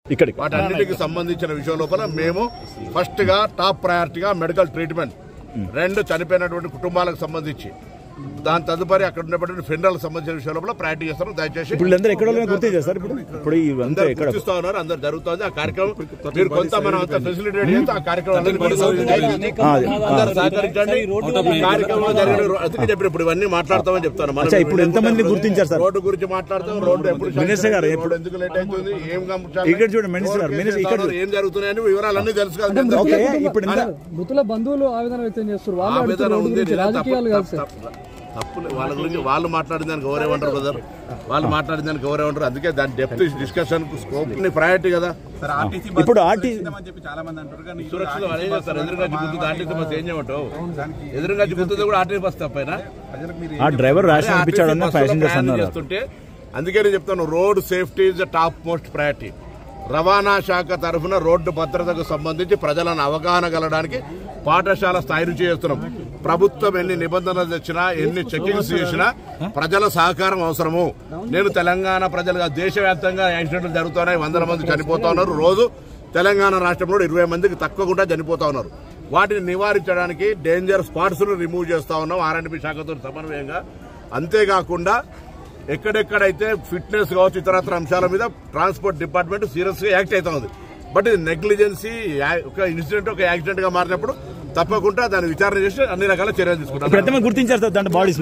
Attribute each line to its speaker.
Speaker 1: వాటన్నిటికి సంబంధించిన విషయం లోపల మేము ఫస్ట్ గా టాప్ ప్రయారిటీగా మెడికల్ ట్రీట్మెంట్, రెండు చనిపోయినటువంటి కుటుంబాలకు సంబంధించి, దాని తదుపరి అక్కడ ఉన్నటువంటి ఫెడరల్ సంబంధించిన విషయం లోపల ప్రయారిటీ చేస్తారు. దయచేసి గుర్తిస్తా ఉన్నారు, అందరు జరుగుతుంది ఆ కార్యక్రమం. మీరు కొంత మనం అంత ఫెసిలిటేట్ చేస్తే ఆ కార్యక్రమం అందరూ సహకరించండి. ఈ కార్యక్రమం జరిగిన అందుకే చెప్పిన ఇప్పుడు ఇవన్నీ మాట్లాడతామని చెప్తాను.
Speaker 2: ఇప్పుడు ఎంతమంది గుర్తించారు సార్?
Speaker 1: రోడ్డు గురించి మాట్లాడతాం, రోడ్డు ఎప్పుడు ఎందుకు లేట్ అవుతుంది, ఏం జరుగుతున్నాయని వివరాలన్నీ తెలుసు కదా.
Speaker 3: మృతుల బంధువులు ఆవేదన వ్యక్తం చేస్తారు.
Speaker 1: తప్పులు వాళ్ళ గురించి వాళ్ళు మాట్లాడిన దానికి ఎవరేమంటారు బ్రదర్, వాళ్ళు మాట్లాడిన దానికి ఎవరేమంటారు. అందుకే దాని డెప్త్ డిస్కషన్ స్కోప్ ని ప్రయారిటీ కదా.
Speaker 2: ఇప్పుడు
Speaker 1: సురక్షితం అదే చేస్తారు. ఎదురుగా గుర్తుంది ఆర్టీసీ బస్ ఏం చేయమంటావు, ఎదురుగా గుర్తుంది కూడా ఆర్టీసీ బస్ తప్పైనా
Speaker 2: డ్రైవర్
Speaker 1: చేస్తుంటే. అందుకే నేను చెప్తాను, road safety is the top most priority. రవాణా శాఖ తరఫున రోడ్డు భద్రతకు సంబంధించి ప్రజలను అవగాహన కలగడానికి పాఠశాల స్థాయి నుంచి చేస్తున్నాం. ప్రభుత్వం ఎన్ని నిబంధనలు తెచ్చినా, ఎన్ని చెకింగ్స్ చేసినా ప్రజల సహకారం అవసరము. నేను తెలంగాణ ప్రజలుగా దేశవ్యాప్తంగా యాక్సిడెంట్లు జరుగుతున్నాయి, 100 మంది చనిపోతా ఉన్నారు. రోజు తెలంగాణ రాష్ట్రంలో 20 మందికి తక్కువకుండా చనిపోతా ఉన్నారు. వాటిని నివారించడానికి డేంజర్ స్పాట్స్ ను రిమూవ్ చేస్తా ఉన్నాం R&B శాఖతో సమన్వయంగా. అంతేకాకుండా ఎక్కడెక్కడైతే ఫిట్నెస్ కావచ్చు ఇతరత్ర అంశాల మీద ట్రాన్స్పోర్ట్ డిపార్ట్మెంట్ సీరియస్ గా యాక్ట్ అవుతా ఉంది. బట్ ఇది నెగ్లిజెన్సీ, ఒక ఇన్సిడెంట్ ఒక యాక్సిడెంట్ గా మారినప్పుడు తప్పకుండా దాన్ని విచారణ చేసి అన్ని రకాల చర్యలు తీసుకుంటాం.
Speaker 2: గుర్తించారు సార్ దాని బాడీస్.